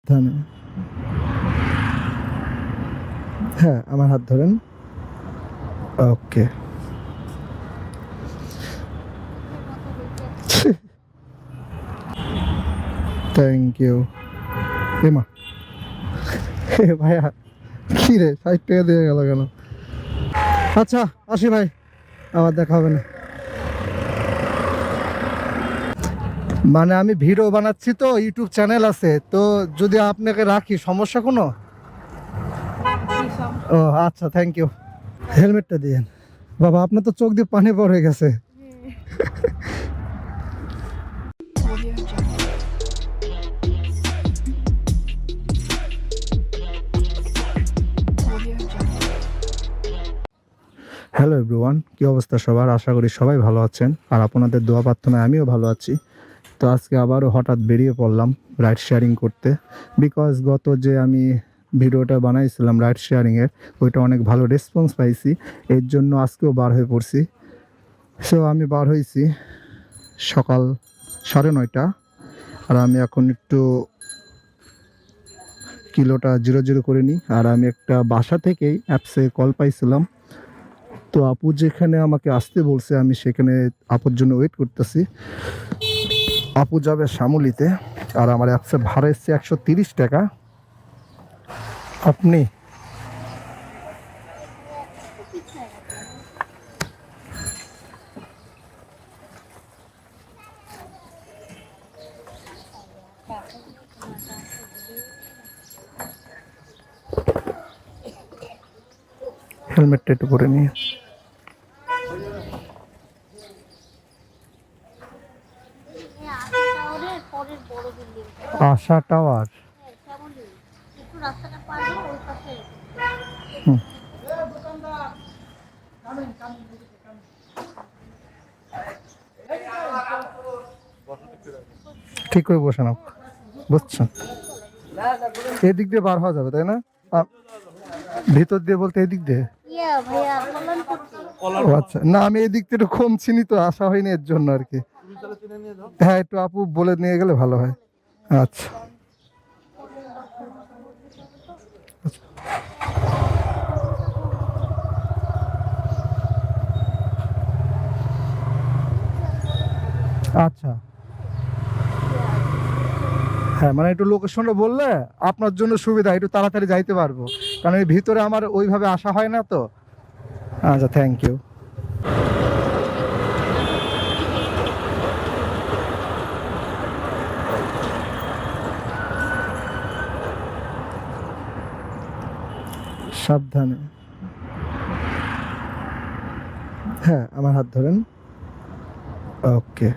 সাবধানে। হ্যাঁ, আমার হাত ধরেন। ওকে। Thank you. এমা ভাইয়া, কি রে 60 টাকা দিয়ে গেল কেন? আচ্ছা আসি ভাই, আবার দেখা হবে না। মানে আমি ভিডিও বানাচ্ছি তো, ইউটিউব চ্যানেল আছে তো, যদি আপনাকে রাখি সমস্যা কোনো? ও আচ্ছা, থ্যাংক ইউ। হেলমেটটা দিয়েন। বাবা, আপনার তো চোখ দিয়ে পানি পড়ে গেছে। হ্যালো এভরিওয়ান, কি অবস্থা সবার? আশা করি সবাই ভালো আছেন, আর আপনাদের দোয়া প্রার্থনায় আমিও ভালো আছি। তো আজকে আবারও হঠাৎ বেরিয়ে পড়লাম রাইড শেয়ারিং করতে, বিকজ গত যে আমি ভিডিওটা বানাইছিলাম রাইড শেয়ারিংয়ের, ওইটা অনেক ভালো রেসপন্স পাইছি, এর জন্য আজকেও বার হয়ে পড়ছি। সো আমি বার হয়েছি সকাল 9:30, আর আমি এখন একটু কিলোটা 0-0 করে নিই। আর আমি একটা বাসা থেকেই অ্যাপসে কল পাইছিলাম, তো আপু যেখানে আমাকে আসতে বলছে আমি সেখানে আপুর জন্য ওয়েট করতেছি। আপু যাবে শ্যামলীতে, আর আমার অ্যাপসে ভাড়া এসছে 130 টাকা। আপনি হেলমেটটা একটু পরে নিয়ে। আশা টাওয়ার। হুম, ঠিক করে বসে নাও, বুঝছেন? এদিক দিয়ে বার হওয়া যাবে তাই না? ভিতর দিয়ে বলতে এদিক দিয়ে? ও আচ্ছা, না আমি এদিক থেকে একটু কম চিনি তো, আসা হয়নি এর জন্য আর কি। হ্যাঁ, একটু আপু বলে নিয়ে গেলে ভালো হয়। আচ্ছা আচ্ছা। হ্যাঁ, মানে একটু লোকেশনটা বললে আপনার জন্য সুবিধা, একটু তাড়াতাড়ি যাইতে পারবো, কারণ এই ভিতরে আমার ওইভাবে আসা হয় না তো। আচ্ছা, থ্যাংক ইউ। সাবধানে। হ্যাঁ, আমার হাত ধরেন। ওকে।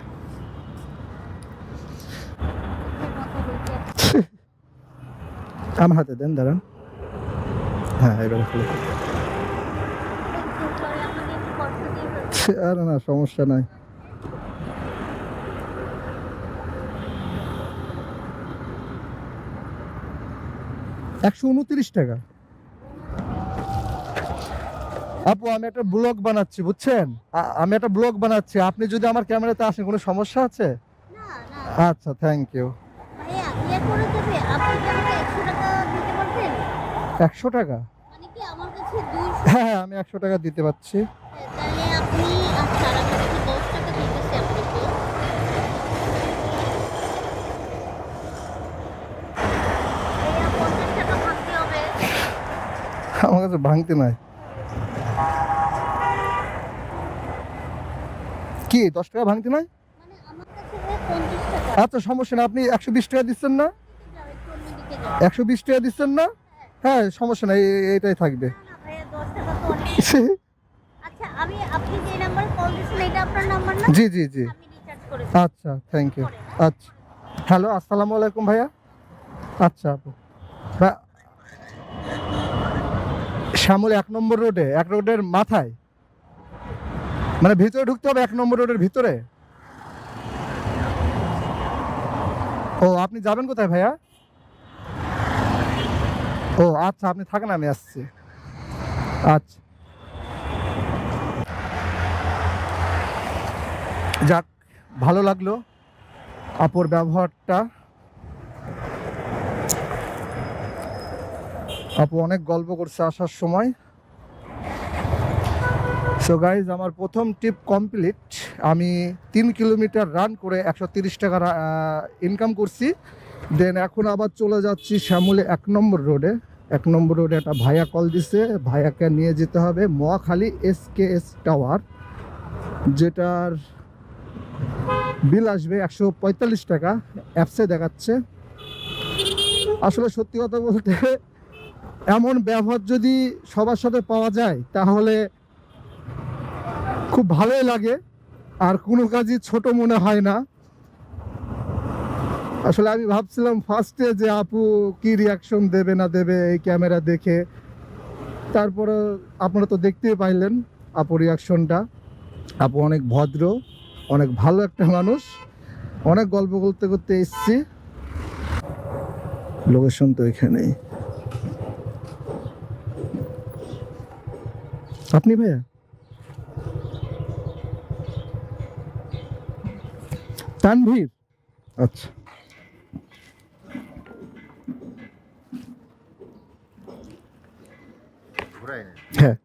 আমার হাতে দেন, দাঁড়ান। হ্যাঁ, এবারে খুলে। আর না, সমস্যা নাই। 129 টাকা। আপু, আমি একটা ব্লগ বানাচ্ছি, বুঝছেন? আমি একটা ব্লগ বানাচ্ছি, আপনি যদি আমার ক্যামেরাতে আসেন কোনো সমস্যা আছে? আচ্ছা, থ্যাংক ইউ। 100 টাকা? হ্যাঁ হ্যাঁ, আমি 100 টাকা দিতে পারছি। আমার কাছে ভাঙতে নাই। কি 10 টাকা ভাঙতে নাই? আচ্ছা, সমস্যা না, আপনি 120 টাকা দিচ্ছেন না? 120 টাকা দিচ্ছেন না? হ্যাঁ, সমস্যা নাই, এটাই থাকবে। জি জি জি। আচ্ছা, থ্যাংক ইউ। আচ্ছা, হ্যালো, আসসালামু আলাইকুম ভাইয়া। আচ্ছা আপু, শ্যামল 1 নম্বর রোডে, 1 রোডের মাথায়, মানে ভিতরে ঢুকতে হবে 1 নম্বর রোডের ভিতরে। ও, আপনি যাবেন কোথায় ভাইয়া? ও আচ্ছা, আপনি থাকেন, আমি আসছি। আচ্ছা, যাক, ভালো লাগলো আপুর ব্যবহারটা। আপু অনেক গল্প করছে আসার সময়। সো গাইজ, আমার প্রথম ট্রিপ কমপ্লিট। আমি 3 কিলোমিটার রান করে 130 টাকা ইনকাম করছি। দেন এখন আবার চলে যাচ্ছি শ্যামলী 1 নম্বর রোডে। 1 নম্বর রোডে একটা ভাইয়া কল দিছে, ভাইয়াকে নিয়ে যেতে হবে মহাখালী SKS টাওয়ার, যেটার বিল আসবে 145 টাকা, অ্যাপসে দেখাচ্ছে। আসলে সত্যি কথা বলতে এমন ব্যবহার যদি সবার সাথে পাওয়া যায় তাহলে খুব ভালোই লাগে, আর কোনো কাজই ছোট মনে হয় না। আসলে আমি ভাবছিলাম ফার্স্টে যে আপু কি রিয়াকশন দেবে না দেবে এই ক্যামেরা দেখে, তারপরে আপনারা তো দেখতেই পাইলেন আপু রিয়াকশনটা। আপু অনেক ভদ্র, অনেক ভালো একটা মানুষ। অনেক গল্প করতে করতে এসছি। লোকেশন তো এখানেই। আপনি ভাইয়া? তানভীর, আচ্ছা। হ্যাঁ,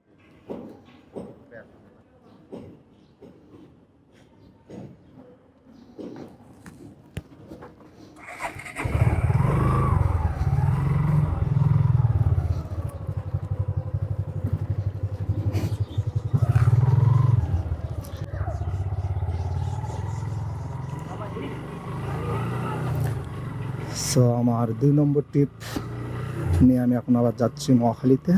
সো আমার 2 নম্বর ট্রিপ নিয়ে আমি এখন আবার যাচ্ছি মহাখালীতে।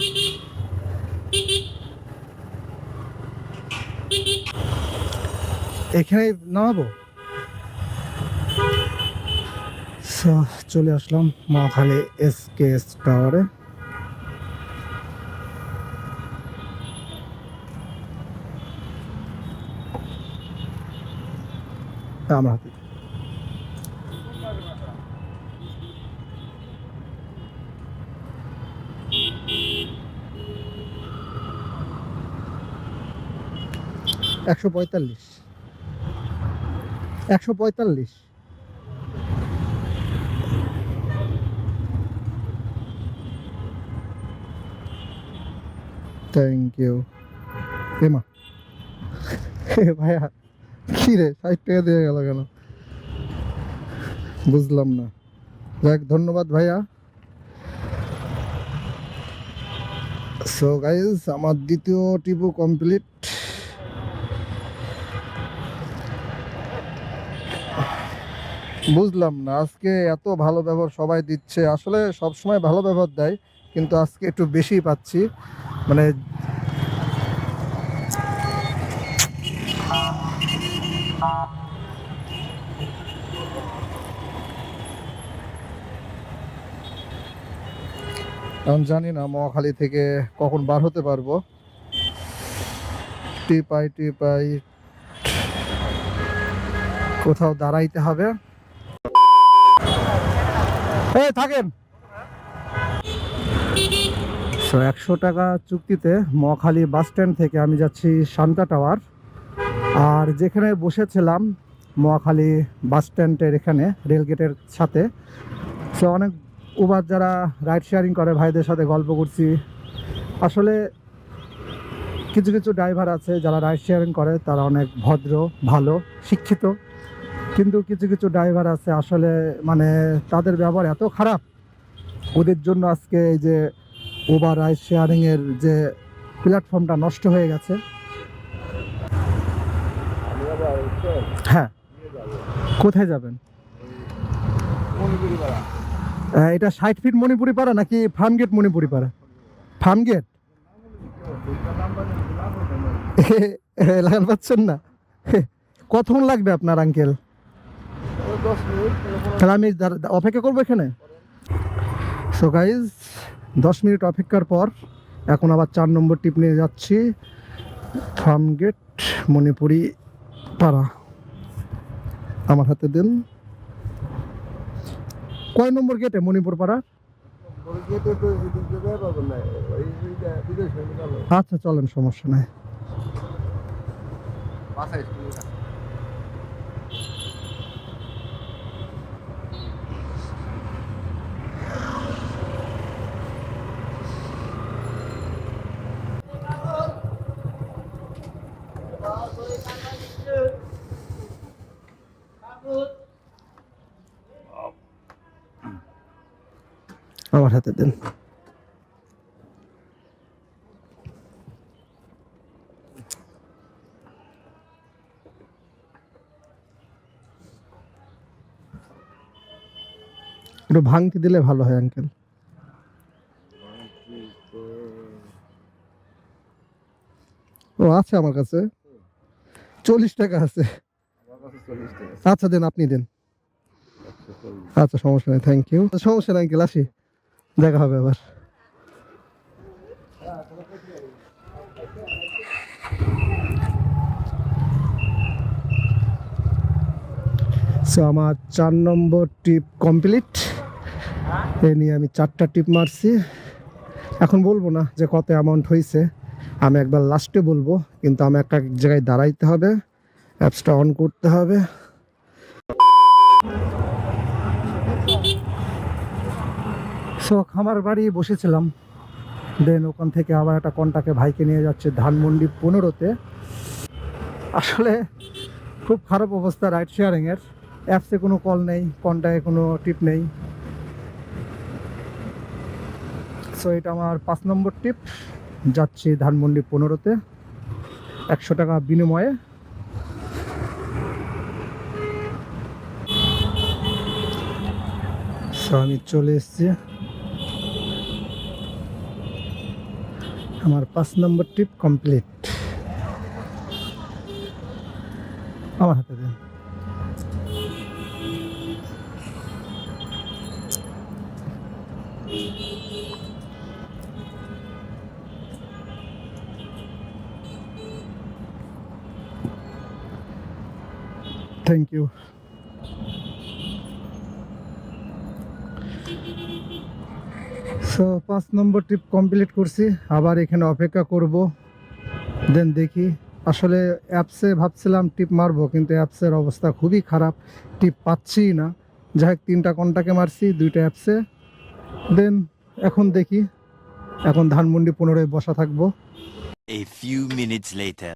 এখানেই নামাবো। সো চলে আসলাম মহাখালী SKS টাওয়ারে। আমার হাতে 145, 145। Thank you. এমা ভাইয়া কি রে, 60 টাকা দিয়ে গেল কেন বুঝলাম না। যাক, ধন্যবাদ ভাইয়া। সো গাইজ, আমার দ্বিতীয় ট্রিপও কমপ্লিট। বুঝলাম না আজকে এত ভালো ব্যবহার সবাই দিচ্ছে। আসলে সব সময় ভালো ব্যবহার দেয়, কিন্তু আজকে একটু বেশি পাচ্ছি। মানে এখন জানি না মহাখালী থেকে কখন বার হতে পারবো। টিপাই টিপাই কোথাও দাঁড়াইতে হবে। এই থাকেন। 100 টাকা চুক্তিতে মহাখালী বাস স্ট্যান্ড থেকে আমি যাচ্ছি শান্তা টাওয়ার। আর যেখানে বসেছিলাম মহাখালী বাস স্ট্যান্ডের এখানে রেলগেটের সাথে, সো অনেক উবার যারা রাইড শেয়ারিং করে ভাইদের সাথে গল্প করছি। আসলে কিছু কিছু ড্রাইভার আছে যারা রাইড শেয়ারিং করে, তারা অনেক ভদ্র, ভালো, শিক্ষিত। কিন্তু কিছু কিছু ড্রাইভার আছে আসলে মানে তাদের ব্যবহার এত খারাপ, ওদের জন্য আজকে এই যে উবার রাইড শেয়ারিংয়ের যে প্ল্যাটফর্মটা নষ্ট হয়ে গেছে। হ্যাঁ, কোথায় যাবেন? এটা 60 ফিট মণিপুরি পাড়া নাকি ফার্মগেট মণিপুরি পাড়া? ফার্মগেট লাগান পাচ্ছেন না? কতক্ষণ লাগবে আপনার আঙ্কেল? তাহলে আমি অপেক্ষা করবো এখানে। সো গাইজ, 10 মিনিট অপেক্ষার পর এখন আবার 4 নম্বর টিপ নিয়ে যাচ্ছি ফার্মগেট মণিপুরি পাড়া। আমার হাতে দিন। কয় নম্বর গেটে মণিপুর পাড়া? আচ্ছা চলেন, সমস্যা নাই। আমার হাতে দেন। একটু ভাঙতি দিলে ভালো হয় আঙ্কেল। ও আছে আমার কাছে 40 টাকা আছে। আচ্ছা দেন, আপনি দেন। আচ্ছা সমস্যা নেই, থ্যাংক ইউ। সমস্যা নেই আঙ্কেল, আসি, দেখা হবে আবার। সো আমার 4 নম্বর ট্রিপ কমপ্লিট। এ নিয়ে আমি 4টা ট্রিপ মারছি। এখন বলবো না যে কত অ্যামাউন্ট হয়েছে, আমি একবার লাস্টে বলবো। কিন্তু আমি একটা জায়গায় দাঁড়াইতে হবে, অ্যাপসটা অন করতে হবে। সো খামার বাড়ি বসেছিলাম, দেন ওখান থেকে আবার একটা কন্টাকে ভাইকে নিয়ে যাচ্ছে ধানমন্ডি 15-তে। আসলে খুব খারাপ অবস্থা রাইড শেয়ারিংয়ের। অ্যাপসে কোনো কল নেই, কন্টাক্টে কোনো টিপ নেই। সো এটা আমার 5 নম্বর ট্রিপ, যাচ্ছি ধানমন্ডি 15-তে 100 টাকা বিনিময়ে। সো আমি চলে এসেছি, আমার 5 নম্বর ট্রিপ কমপ্লিট। আমার হাতে দেন। Thank you. সো 5 নম্বর ট্রিপ কমপ্লিট করছি, আবার এখানে অপেক্ষা করব, দেন দেখি। আসলে অ্যাপসে ভাবছিলাম টিপ মারবো, কিন্তু অ্যাপসের অবস্থা খুবই খারাপ, টিপ পাচ্ছি না। যাই হোক 3টা কন্টাকে মারছি, 2টা অ্যাপসে। দেন এখন দেখি, এখন ধানমন্ডি 15-এ বসা থাকবো। A few minutes later.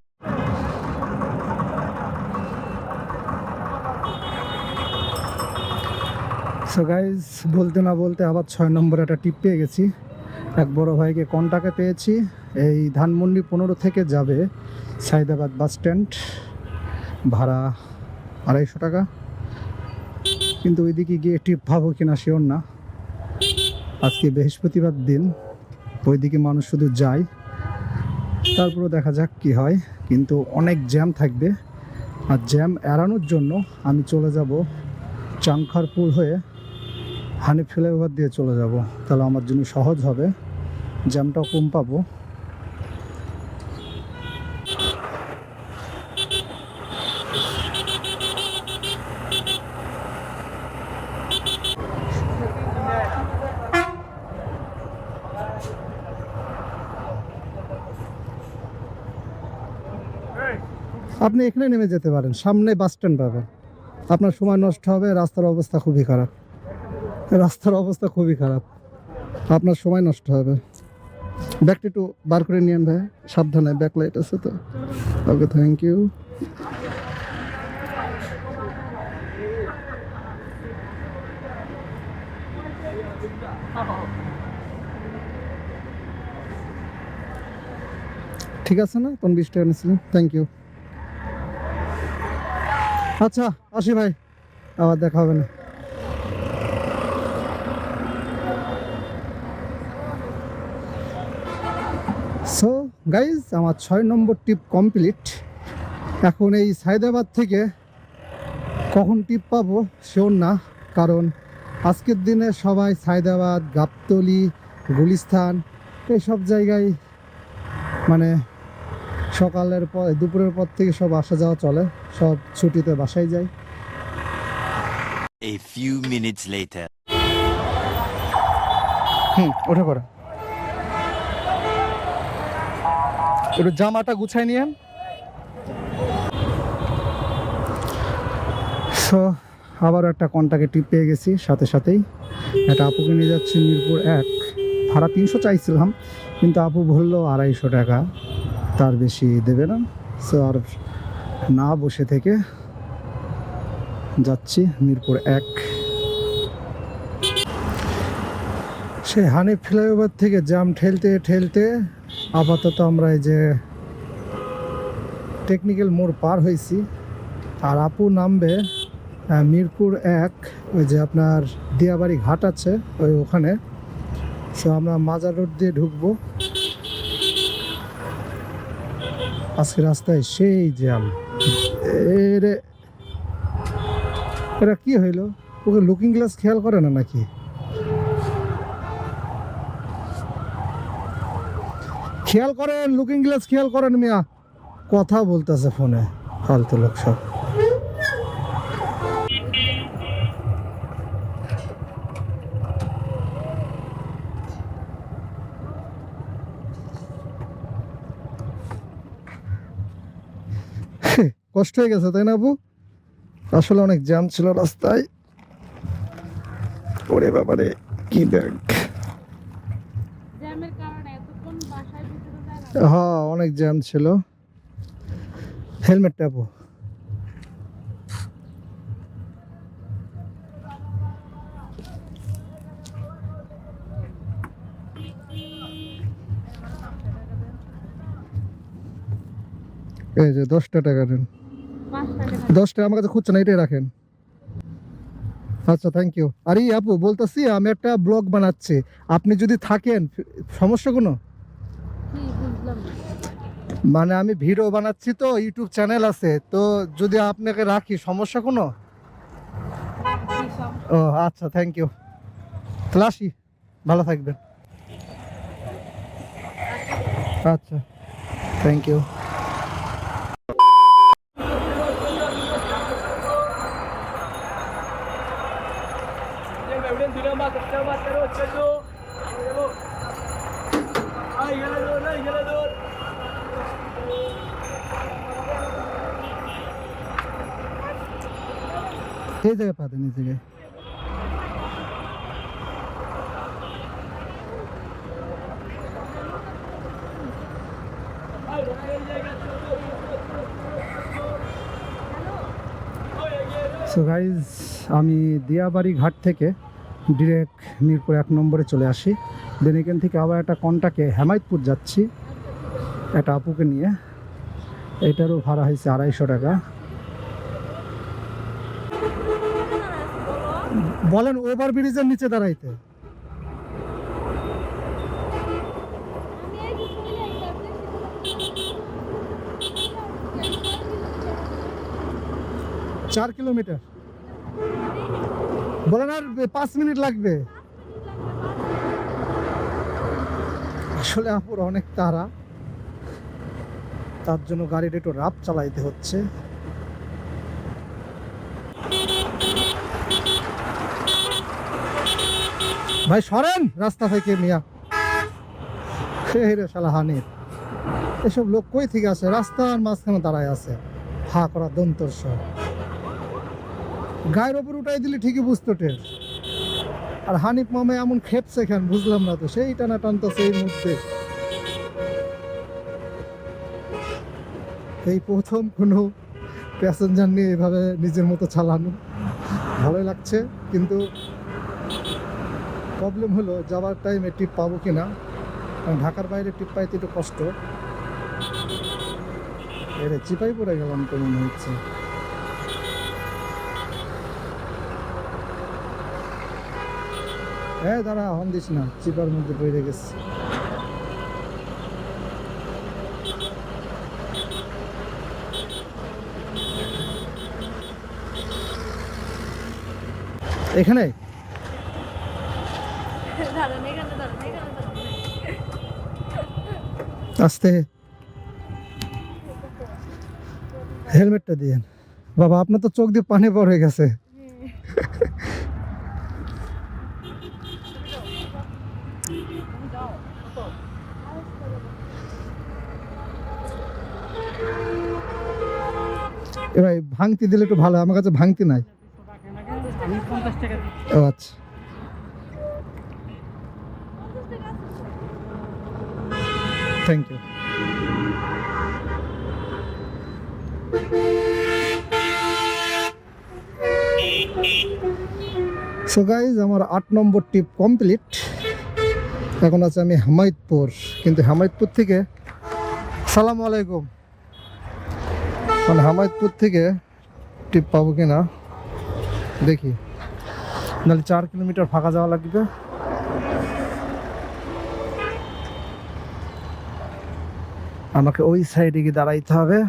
So guys, বলতে না বলতে আবার 6 নম্বরে একটা টিপ পেয়ে গেছি। এক বড় ভাইকে কন্টাকে পেয়েছি। এই ধানমন্ডি 15 থেকে যাবে সাইদাবাদ বাস স্ট্যান্ড, ভাড়া 250 টাকা। কিন্তু ওইদিকে গিয়ে টিপ পাবো কিনা শিওর না। আজকে বৃহস্পতিবার দিন, ওইদিকে মানুষ শুধু যায়, তারপরে দেখা যাক কি হয়। কিন্তু অনেক জ্যাম থাকবে, আর জ্যাম এড়ানোর জন্য আমি চলে যাব চাংখারপুল হয়ে হানি ফ্লাইওভার দিয়ে চলে যাব, তাহলে আমার জন্য সহজ হবে, জ্যামটাও কম পাবো। আপনি এখানে নেমে যেতে পারেন, সামনে বাস স্ট্যান্ড পাবেন। আপনার সময় নষ্ট হবে, রাস্তার অবস্থা খুবই খারাপ, রাস্তার অবস্থা খুবই খারাপ, আপনার সময় নষ্ট হবে। ব্যাগটা একটু বার করে নিয়েন ভাই, সাবধানে, ব্যাক লাইট আছে তো। ওকে, থ্যাংক ইউ। ঠিক আছে না, 20 টাকা নিয়েছিলেন, থ্যাংক ইউ। আচ্ছা আসি ভাই, আবার দেখা হবে না। সো গাইজ, আমার 6 নম্বর ট্রিপ কমপ্লিট। এখন এই সায়দাবাদ থেকে কখন টিপ পাবো শিওর না, কারণ আজকের দিনে সবাই সায়দাবাদ, গাবতলী, গুলিস্তান এইসব জায়গায় মানে সকালের পর, দুপুরের পর থেকে সব আসা যাওয়া চলে, সব ছুটিতে বাসায় যায়। A few minutes later. ওঠে পড়ে, একটু জামাটা গুছাই নিয়েন। সো আবার একটা কন্টাকে টিপ পেয়ে গেছি, সাথে সাথেই একটা আপুকে নিয়ে যাচ্ছি মিরপুর 1, ভাড়া 300 চাইছিলাম, কিন্তু আপু বললো 250 টাকা, তার বেশি দেবে না। সো আর না বসে থেকে যাচ্ছি মিরপুর 1। সেই হানিফ ফ্লাইওভার থেকে জ্যাম ঠেলতে ঠেলতে আপাতত আমরা এই যে টেকনিক্যাল মোড় পার হয়েছি। আর আপু নামবে মিরপুর 1, ওই যে আপনার দিয়াবাড়ি ঘাট আছে ওখানে। সো আমরা মাজার রোড দিয়ে ঢুকবো। আজকে রাস্তায় সেই জ্যাম। এরে এরা কি হইলো? ওকে লুকিং গ্লাস খেয়াল করে না নাকি? খেয়াল করেন, লুকিং গ্লাস খেয়াল করেন মিয়া। কথা বলতেছে ফোনে, ফালতু লোক সব। কষ্ট হয়ে গেছে তাই না আপু? আসলে অনেক জ্যাম ছিল রাস্তায়। ওরে বাবারে কি ব্যাগ! হ্যাঁ অনেক জ্যাম ছিল। হেলমেটটা আপু। এই যে 10টা টাকা দেন। 10টা আমার কাছে খুঁজছে না, এটাই রাখেন। আচ্ছা থ্যাংক ইউ। আরে আপু বলতেছি আমি একটা ব্লগ বানাচ্ছি, আপনি যদি থাকেন সমস্যা কোনো? মানে আমি ভিডিও বানাচ্ছি তো, ইউটিউব চ্যানেল আছে তো, যদি আপনাকে রাখি সমস্যা কোনো? ও আচ্ছা থ্যাংক ইউ। তাহলে আসি, ভালো থাকবেন। আচ্ছা থ্যাংক ইউ। এই জায়গায় পাতেন, এই জায়গায়। সো গাইজ, আমি দিয়াবাড়ি ঘাট থেকে ডিরেক্ট মিরপুর 1 নম্বরে চলে আসি। দেন এখান থেকে আবার একটা কন্টাকে হেমায়তপুর যাচ্ছি একটা আপুকে নিয়ে। এটারও ভাড়া হয়েছে 250 টাকা। বলেন ওভার ব্রিজের নিচে দাঁড়াইতে। চার কিলোমিটার বলেন, আর 5 মিনিট লাগবে। আসলে আপুর অনেক তাড়া, তার জন্য গাড়িটা একটু রাফ চালাইতে হচ্ছে। ভাই সরেন রাস্তা থেকে মিয়া। রে শালা হানিফ, এসব লোক কই থেকে আসে? রাস্তার মাঝখানে দাঁড়ায় আছে, হা করা দন্তর সব। গায়ের ওপর উঠাই দিলে ঠিকই বুঝতো টের। আর হানিফ মামা এমন খেপছে কেন বুঝলাম না তো, সেই টানা টানতেছে এই মুহূর্তে। এই প্রথম কোনো প্যাসেঞ্জার নিয়ে এভাবে নিজের মতো চালানো, ভালোই লাগছে। কিন্তু প্রবলেম হলো যাওয়ার টাইমে টিপ পাবো কিনা, কারণ ঢাকার বাইরে টিপ পাইতে একটু কষ্ট। এরে চিপাই পড়ে গেলাম তো মনে হচ্ছে। হ্যাঁ দাঁড়া, হন দিস না, চিপার মধ্যে পড়ে গেছে। এখানে আস্তে, হেলমেটটা দিয়ে। বাবা আপনার তো চোখ দিয়ে পানি পড়ে গেছে। এবার ভাঙতি দিলে একটু ভালো, আমার কাছে ভাঙতি নাই। ও আচ্ছা থ্যাংক ইউ। সো গাইজ, আমার 8 নম্বর টিপ কমপ্লিট। এখন আছে আমি হেমায়তপুর, কিন্তু হেমায়তপুর থেকে সালাম আলাইকুম, মানে হেমায়তপুর থেকে টিপ পাবো কিনা দেখি, নাহলে 4 কিলোমিটার ফাঁকা যাওয়া লাগবে। আমাকে ওই সাইডে গিয়ে দাঁড়াইতে হবে।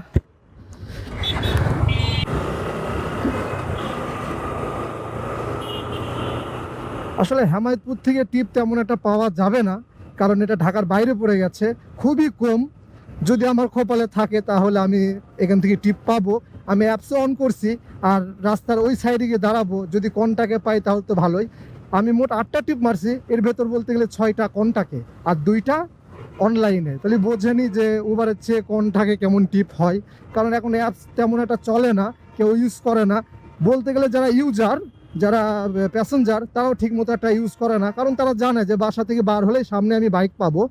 আসলে হেমায়তপুর থেকে টিপ তেমন একটা পাওয়া যাবে না, কারণ এটা ঢাকার বাইরে পড়ে গেছে, খুবই কম। যদি আমার কপালে থাকে তাহলে আমি এখান থেকে টিপ পাবো। আমি অ্যাপসে অন করছি, আর রাস্তার ওই সাইডে গিয়ে দাঁড়াবো, যদি কন্টাকে পাই তাহলে তো ভালোই। আমি মোট 8টা টিপ মারছি, এর ভেতর বলতে গেলে 6টা কন্টাকে আর 2টা অনলাইনে। তাহলে বোঝেনি যে উবারের চেয়ে কন্টাকে কেমন টিপ হয়, কারণ এখন অ্যাপস তেমন একটা চলে না, কেউ ইউজ করে না। বলতে গেলে যারা ইউজার, যারা প্যাসেঞ্জার, তারাও ঠিক মতো একটা ইউজ করে না, কারণ তারা জানে যে বাসা থেকে বার হলেই সামনে আমি বাইক পাবো,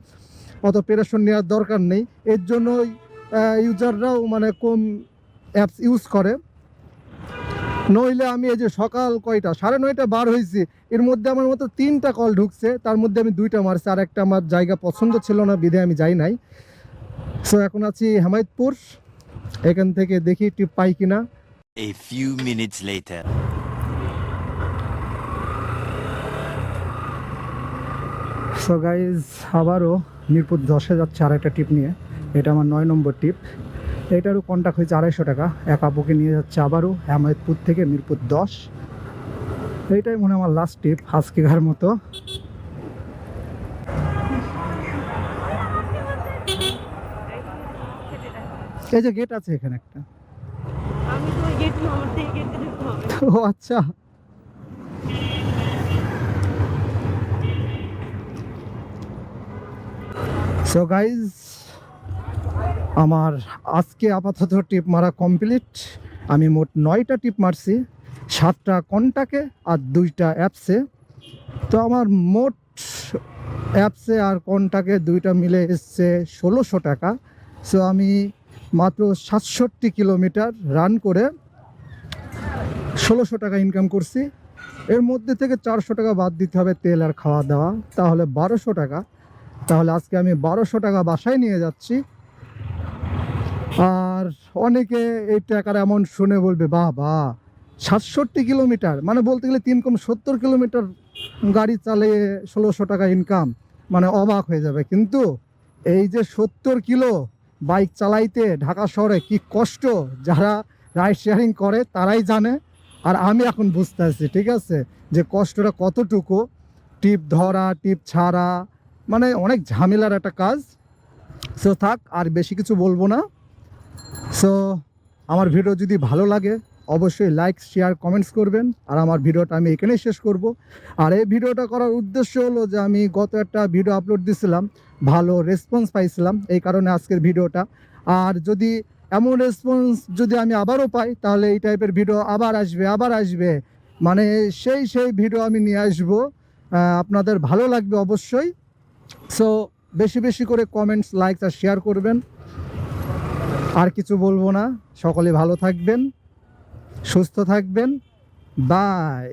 অত প্রেশন নেওয়ার দরকার নেই। এর জন্যই ইউজাররাও মানে কম অ্যাপস ইউজ করে। নইলে আমি এই যে সকাল 9:30 বার হয়েছি, এর মধ্যে আমার মতো 3টা কল ঢুকছে, তার মধ্যে আমি 2টা মারছি, আর একটা আমার জায়গা পছন্দ ছিল না, বিধে আমি যাই নাই। সো এখন আছি হেমায়তপুর, এখান থেকে দেখি টিপ পাই কিনা। A few minutes later. So guys, আবারও মিরপুর 10-এ যাচ্ছে আর একটা টিপ নিয়ে। এটা আমার 9 নম্বর টিপ। এটারও কন্ট্যাক্ট হয়েছে 250 টাকা। এক আপুকে নিয়ে যাচ্ছে আবারও হেমায়তপুর থেকে মিরপুর 10। এইটাই মনে হয় আমার লাস্ট টিপ আজকেকার মতো। এই যে গেট আছে এখানে একটা। আমি তো ওই গেট আমার থেকে গেটে ঢুকতে হবে। ও আচ্ছা, সো গাইজ, আমার আজকে আপাতত টিপ মারা কমপ্লিট। আমি মোট 9টা টিপ মারছি, 7টা কন্টাকে আর 2টা অ্যাপসে। তো আমার মোট অ্যাপসে আর কন্টাকে 2টা মিলে এসছে 1600 টাকা। সো আমি মাত্র 67 কিলোমিটার রান করে 1600 টাকা ইনকাম করছি। এর মধ্যে থেকে 400 টাকা বাদ দিতে হবে তেল আর খাওয়া দাওয়া, তাহলে 1200 টাকা। তাহলে আজকে আমি 1200 টাকা বাসায় নিয়ে যাচ্ছি। আর অনেকে এই টাকার অ্যামাউন্ট শুনে বলবে, বাহ বাহ, 67 কিলোমিটার মানে বলতে গেলে 3 কম 70 কিলোমিটার গাড়ি চালিয়ে 1600 টাকা ইনকাম, মানে অবাক হয়ে যাবে। কিন্তু এই যে 70 কিলো বাইক চালাইতে ঢাকা শহরে কি কষ্ট, যারা রাইড শেয়ারিং করে তারাই জানে। আর আমি এখন বুঝতে পারছি, ঠিক আছে, যে কষ্টটা কতটুকু। টিপ ধরা, টিপ ছাড়া, মানে অনেক ঝামেলার একটা কাজ। সো থাক, আর বেশি কিছু বলবো না। সো আমার ভিডিও যদি ভালো লাগে অবশ্যই লাইক, শেয়ার, কমেন্টস করবেন। আর আমার ভিডিওটা আমি এখানেই শেষ করব। আর এই ভিডিওটা করার উদ্দেশ্য হলো যে আমি গত একটা ভিডিও আপলোড দিয়েছিলাম, ভালো রেসপন্স পাইছিলাম, এই কারণে আজকের ভিডিওটা। আর যদি এমন রেসপন্স যদি আমি আবারও পাই, তাহলে এই টাইপের ভিডিও আবার আসবে, মানে সেই ভিডিও আমি নিয়ে আসবো। আপনাদের ভালো লাগবে অবশ্যই। সো বেশি বেশি করে কমেন্টস, লাইকস আর শেয়ার করবেন। আর কিছু বলবো না। সকলে ভালো থাকবেন, সুস্থ থাকবেন। বাই।